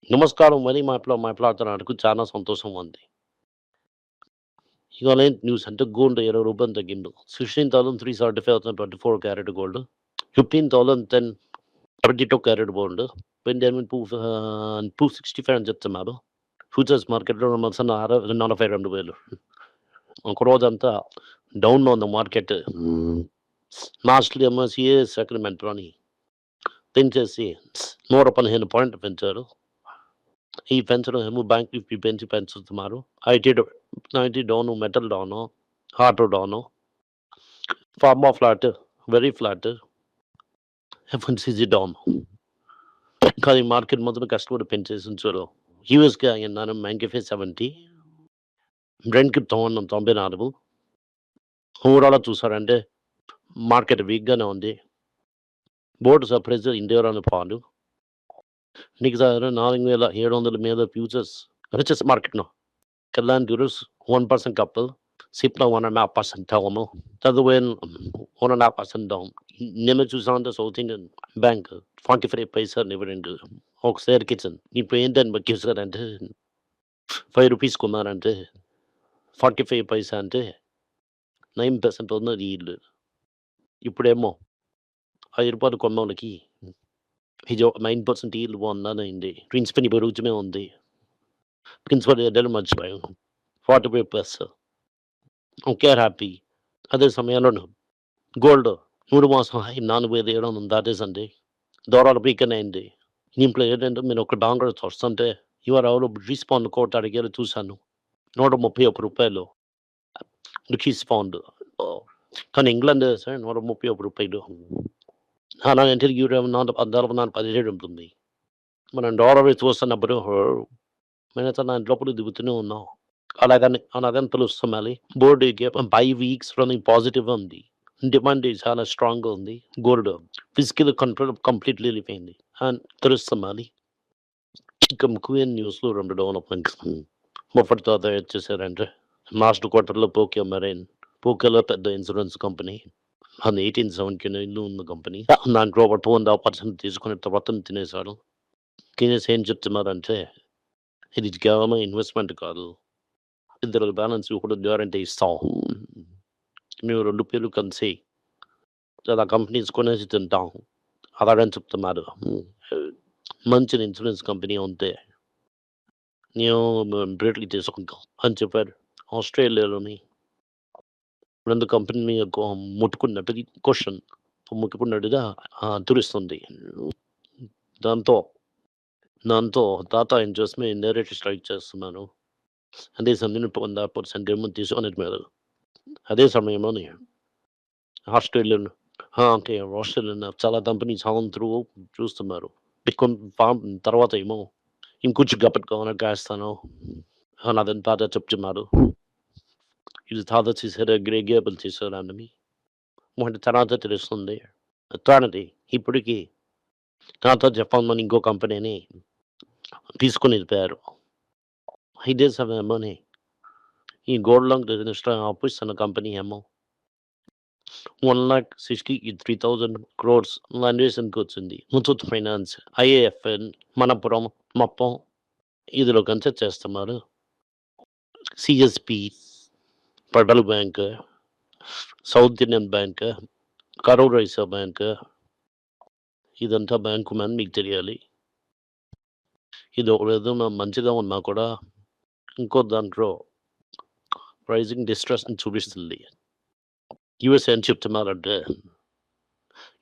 నమస్కారం. మరీ మాట్లాడుతున్నందుకు చాలా సంతోషంగా ఉంది. ఇవాళ ఏంటి న్యూస్ అంటే గోల్డ్ రూ. 20 తగ్గిండు. 16,375 క్యారెట్ గోల్డ్. 15,010 72 carat gold. వెండి 265 అని చెప్తున్నారు. ఫ్యూచర్స్ మార్కెట్‌లో మసన 242,000. ఒక రోజంతా డౌన్‌లో ఉంది మార్కెట్. లాస్ట్‌లో ఏమో సీఎస్ సెటిల్మెంట్‌లోని పెంచేసి 115 పాయింట్లు పెంచారు. ఈ పెంచడం ఏమో బ్యాంక్ నిఫ్టీ పెంచుతున్నారు. IT down, metal down, auto down, pharma flat, very flat, FNCG down. కానీ మార్కెట్ మొత్తం కష్టపడి పెంచేసి ఉంచారు. యూఎస్‌కి అయిందాను మ్యాన్‌కిఫే 70, బ్రెంట్‌కి 94. ఓవరాల్‌గా చూసారంటే మార్కెట్ వీక్‌గానే ఉంది. బోర్డ్ సర్ప్రైజ్ ఇండియాలోని పాలు. మిగతా 4,700 మీద ఫ్యూచర్స్ రిచెస్ట్ మార్కెట్‌ను. Kailan Gurus 1% couple, Sipla 1.5% Telmo, the other way 1.5% down. Nemesis on the South Indian Bank, 45 paisa never into Oxair Kitchen. You pay then but gives her and 5 rupees kumar and 45 paisa and 9% on the yield. You put a more. I report Komolaki. He 9% yield one none in the Prince Penny Baruchme on the Prince for the Delmuch by 45 paisa. Okay, happy. అదే సమయంలోను gold 3 మాసం high 4,700 దాటేసండి. దూరాలు weaken అయింది. దీంట్లో ఏంటంటే మీరు ఒక డాంగర్ వస్తుంటే ఇవాళ ఎవరో రిస్పాండ్ కోట్ అడిగారు చూశాను. రూ. 131 రికీస్ పౌండ్. కానీ ఇంగ్లాండ్ సార్ రూ. 131. అలాగంటే యూరో 44, 17 ఉంటుంది. మనం డాలర్ చూస్తున్నప్పుడు మిగతా లోపల దిగుతూనే ఉన్నాం. అలాగని తెలుస్తుంది మళ్ళీ. Board by weeks running positive ఉంది. డిమాండ్ చాలా స్ట్రాంగ్‌గా ఉంది. గోల్డ్ ఫిజికల్ కంట్రోల్ కంప్లీట్‌లీ వెళ్ళిపోయింది. అండ్ తెలుస్తుంది మళ్ళీ. ఇంకా ముఖ్యమైన న్యూస్‌లో 2 డెవలప్‌మెంట్స్. మొదటిది వచ్చేసారంటే లాస్ట్ క్వార్టర్‌లో పోకియో పెద్ద ఇన్సూరెన్స్ కంపెనీ. అది 1879లో ఉన్న కంపెనీ. దాంట్లో ఒక 2.5% తీసుకుని తర్వాత తినేసాడు. తినేసి ఏం చెప్తున్నారంటే ఇది కేవలం ఇన్వెస్ట్‌మెంట్ కాదు. ఇద్దరు బ్యాలెన్స్ కూడా గ్యారంటీ ఇస్తాం. మేము 2 పేర్లు కలిసి చాలా కంపెనీస్ కొనేసి తింటాం. అలాగని చెప్తున్నారు. మంచి ఇన్సూరెన్స్ కంపెనీ ఉంటే మేము బ్రీడ్‌లు తీసుకుంటాం అని చెప్పారు. ఆస్ట్రేలియాలోని 2 కంపెనీని ముట్టుకున్నట్టు క్వెషన్ ముట్టుకున్నట్టుగా తెలుస్తుంది. దాంతో టాటా ఇన్వెస్ట్‌మెంట్ ఇండైరెక్ట్ స్ట్రైక్ చేస్తున్నారు. అదే సమయంలో 100% ఏమో తీసుకున్నారు. అదే సమయంలోని ఆస్ట్రేలియన్ ఆస్ట్రేలియన్ చాలా కంపెనీస్ త్రూ చూస్తున్నారు. తర్వాత ఏమో ఇంకొంచెం గట్టిగా కాస్తాను అని అదంతా చెప్తున్నారు. ఇది తాత చేశారు అగ్రిగేబుల్ చేశారు అని వాటి తర్వాత తెలుస్తుంది. తానది ఇప్పటికీ తాత జపాన్ అని ఇంకో కంపెనీని తీసుకుని వెళ్ళిపోయారు. ఇదే సమయంలోనే ఈ గోల్డ్ లోన్ ఆపిస్తున్న కంపెనీ ఏమో 1,63,000 crores వాల్యుయేషన్‌కి వచ్చింది. ముత్తూట్ ఫైనాన్స్, ఐఏఎఫ్ఎల్, మనపురం మొత్తం ఇందులో కన్సిడర్ చేస్తున్నారు. CSP, Federal Bank, South Indian Bank, Karur Vysya Bank ఇదంతా బ్యాంకు అని మీకు తెలియాలి. ఇది ఒక విధంగా మంచిగా ఉన్నా కూడా ఇంకో దాంట్లో ప్రైజింగ్ డిస్ట్రెస్ అని చూపిస్తుంది. యూఎస్ ఏం చెప్తున్నారంటే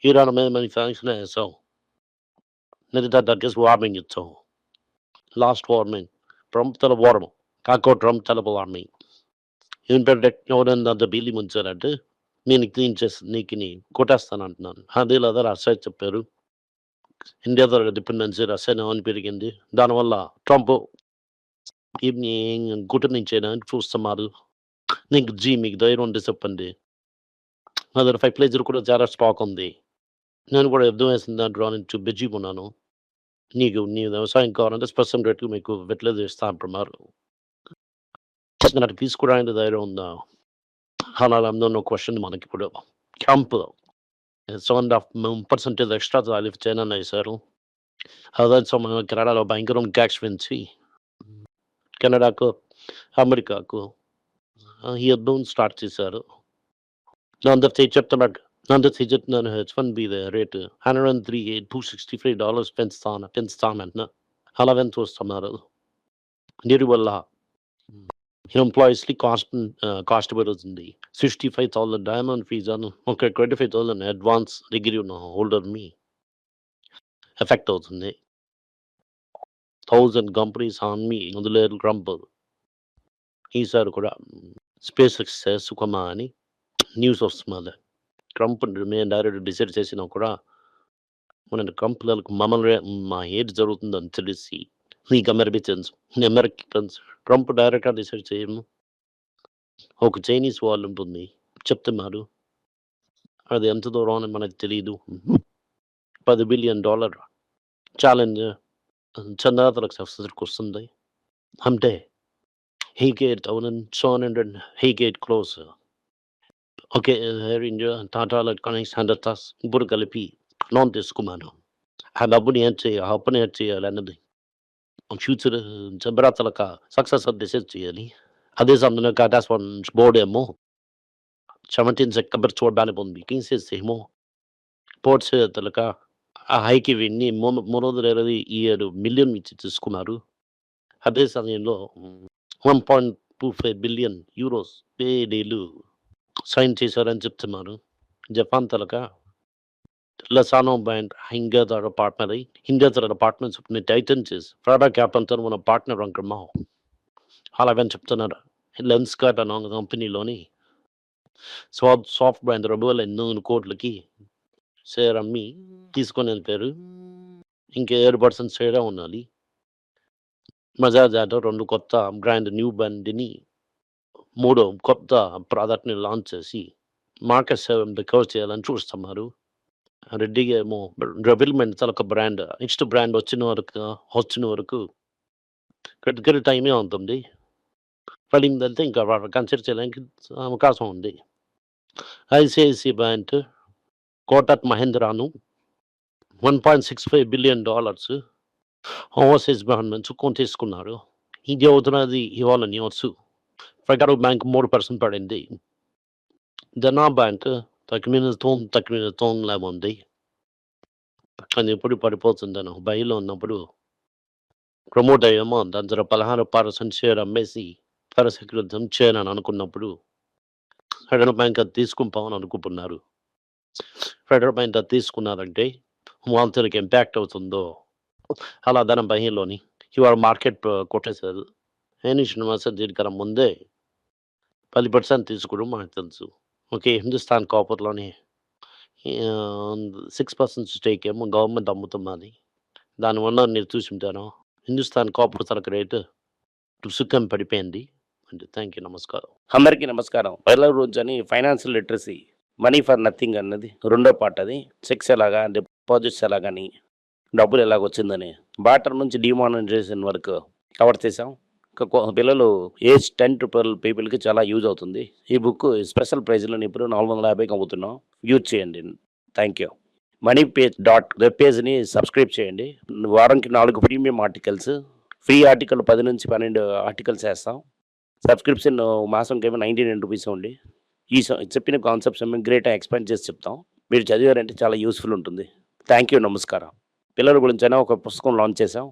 ఇరాన్ మీద మనం శాంక్షన్ వేసాం. లేదా దట్ వార్నింగ్ ఇచ్చాం. లాస్ట్ వార్నింగ్ ట్రంప్ తల వారం కాకో ట్రంప్ తల వార్నింగ్ ఏంటంటే ఎవరైనా బిల్లి ముంచారంటే నేను క్లీన్ చేసి నీకు కొట్టేస్తాను అంటున్నాను. అదే లేదా రష్యా చెప్పారు. ఇండియా ద్వారా డిపెండెన్సీ రష్యా అని పెరిగింది. దానివల్ల ట్రంప్ గుట్ట నుంచి చూస్తున్నారు. నీకు మీకు ధైర్యం ఉంటే చెప్పండి. నా దగ్గర ఫర్టిలైజర్ కూడా చాలా స్టాక్ ఉంది. నేను కూడా యుద్ధం వేసిన దాంట్లో నుంచి బెజ్జీ కొన్నాను. నీ వ్యవసాయం కావాలంటే స్పెషల్ రేట్‌కి మీకు ఫెర్టిలైజర్ ఇస్తా అంటున్నారు. నాకు తీసుకోవడానికి ధైర్యం ఉందా? అలా నో క్వెషన్ మనకిప్పుడు. ట్రంప్ 7.5% ఎక్స్ట్రా టారిఫ్ చైనా వేశారు. అదే సమయంలో కెనడాలో భయంకరం ట్యాక్స్ పెంచి కెనడాకు, అమెరికాకు యుద్ధం స్టార్ట్ చేశారు. అందరితో చెప్తున్నాడు. అందరితో చెప్తున్నాను H-1B రేటు $103,265 పెంచుతానంటున్నా. అలా పెంచుతున్నారు. దీని వల్ల ఎంప్లాయీస్‌కి కాస్ట్ పెరుగుతుంది. 65,000 డైమండ్ ఫీజాను ఒక 25,000 అడ్వాన్స్ డిగ్రీ ఉన్న హోల్డర్‌ని ఎఫెక్ట్ అవుతుంది. 1000 కంపెనీస్ అమ్మి వదిలేరు ట్రంప్. ఈసారి కూడా స్పేస్ ఎక్స్ సుఖమా అని న్యూస్ వస్తున్నది. ట్రంప్ మేము డైరెక్ట్ డిసైడ్ చేసినా కూడా మన ట్రంప్ పిల్లలకు మా ఏది జరుగుతుందని తెలిసి నీకు అమెరికన్స్ ట్రంప్ డైరెక్ట్‌గా డిసైడ్ చేయము. ఒక చైనీస్ వాళ్ళు ఉంటుంది చెప్తున్నారు. అది ఎంత దూరం అని మనకు తెలీదు. $10 బిలియన్ ఛాలెంజ్ చందాతలకు వస్తుంది. అంటే హీగేట్ 700 హీగేట్ close. Okay. Air India, Tata electronics, hundred ఇప్పుడు కలిపి లోన్ తీసుకున్నాను. ఆ డబ్బుని ఆ అప్పుని ఏం చేయాలన్నది ఫ్యూచర్ జబరాతలక సక్సెస్ డిసైడ్ చేయాలి. అదే సమయంలో టాటాస్ బోర్డ్ ఏమో 17 సెప్టెంబర్ చూడడానికి ఉంది. తీసేసేమో పోర్ట్స్ తలక ఆ హైకి విన్ని 327 మిలియన్ ఇచ్చి తీసుకున్నారు. అదే సమయంలో 1.25 బిలియన్ యూరోస్ డీలు సైన్ చేశారని చెప్తున్నారు. జపాన్ తలక Lasano Band, Hingatha partner, Hingatha partners of Titans, Prada Capantan, one a partner on Gramao. Halavan Chaptanada, Lenskat and on the company Loni. Soft brand rebel and noon court lucky. Sarah me, Tiscon and Peru. Inke airbuds and Sarah only. Mazazata on Lukota, brand new bandini. Modo, Kopta, product launches. Marcus 7 because they are true Samaru. రెడ్డిగా ఏమో development చాలా ఒక brand next brand వచ్చిన వరకు దగ్గర టైమే ఉంటుంది. పడిందంటే ఇంకా కన్సిడర్ చేయడానికి అవకాశం ఉంది. ఐసిఐసి బ్యాంక్ కోటక్ మహేంద్రాను $1.65 బిలియన్ ఓవర్సీస్ బ్రాండ్ నుంచి కొని తీసుకున్నారు. ఇది అవుతున్నది ఇవాళ న్యూస్. ఫెడరల్ బ్యాంక్ 3% పడింది. ధనా బ్యాంక్ తక్కువ ఉంది. అది ఎప్పుడు పడిపోతుందనో భయంలో ఉన్నప్పుడు ప్రమోట్ అయ్యామో దాని ద్వారా 16% షేర్ అమ్మేసి పరసకృతం చేయనని అనుకున్నప్పుడు ఫెడరల్ బ్యాంక్ అది తీసుకుంటామని అనుకుంటున్నారు. ఫెడరల్ బ్యాంక్ అది తీసుకున్నారంటే వాళ్ళకి ఇంపాక్ట్ అవుతుందో అలా ధనం భయంలోని ఇవాళ మార్కెట్ కొట్టేశారు. శ్రీనివాస దీనికన్నా ముందే 10% తీసుకోవడం మనకు తెలుసు. ఓకే. హిందుస్థాన్ కాపర్‌లోని 6% స్టేక్ ఏమో గవర్నమెంట్ అమ్ముతున్నది. దానివల్ల మీరు చూసుంటారు. హిందుస్థాన్ కాపర్ సరకు రేటు సుఖం పడిపోయింది. అంటే థ్యాంక్ యూ. నమస్కారం. అందరికీ నమస్కారం. పైల రోజని financial literacy money for nothing అన్నది రెండో పార్ట్. అది చెక్స్ ఎలాగా, డిపాజిట్స్ ఎలాగని, డబ్బులు ఎలాగొచ్చిందని, బాటర్ నుంచి డిమానిటైజేషన్ వరకు కవర్ చేసాం. పిల్లలు ఏజ్ 10 to 12 పీపుల్కి చాలా యూజ్ అవుతుంది. ఈ బుక్ స్పెషల్ ప్రైజ్లో ఇప్పుడు 450కి అమ్ముతున్నాం. యూజ్ చేయండి. Thank you. వెబ్ పేజ్ని సబ్స్క్రైబ్ చేయండి. వారానికి 4 ప్రీమియం ఆర్టికల్స్, ఫ్రీ ఆర్టికల్ 10 నుంచి 12 ఆర్టికల్స్ వేస్తాం. సబ్స్క్రిప్షన్ మాసంకి ఏమో 99 రూపీస్ ఉంది. ఈ చెప్పిన కాన్సెప్ట్స్ ఏమో గ్రేట్గా ఎక్స్పాండ్ చేసి చెప్తాం. మీరు చదివారంటే చాలా యూస్ఫుల్ ఉంటుంది. Thank you. నమస్కారం. పిల్లల గురించి అయినా ఒక పుస్తకం లాంచ్ చేసాం.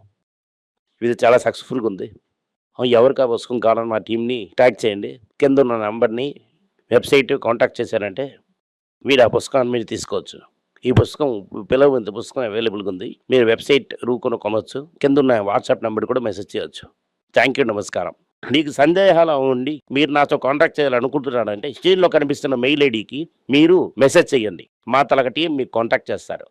ఇది చాలా సక్సెస్ఫుల్గా ఉంది. ఎవరికి ఆ పుస్తకం కావాలని మా టీంని ట్యాగ్ చేయండి. కింద ఉన్న నెంబర్ని వెబ్సైట్ కాంటాక్ట్ చేశారంటే మీరు ఆ పుస్తకాన్ని మీరు తీసుకోవచ్చు. ఈ పుస్తకం పిల్లలు ఇంత పుస్తకం అవైలబుల్గా ఉంది. మీరు వెబ్సైట్ కొనవచ్చు. కింద ఉన్న వాట్సాప్ నెంబర్ కూడా మెసేజ్ చేయవచ్చు. Thank you. నమస్కారం. మీకు సందేహాలు ఉండి మీరు నాతో కాంటాక్ట్ చేయాలనుకుంటున్నారంటే స్క్రీన్లో కనిపిస్తున్న మెయిల్ ఐడికి మీరు మెసేజ్ చేయండి. మా తలక టీం మీకు కాంటాక్ట్ చేస్తారు.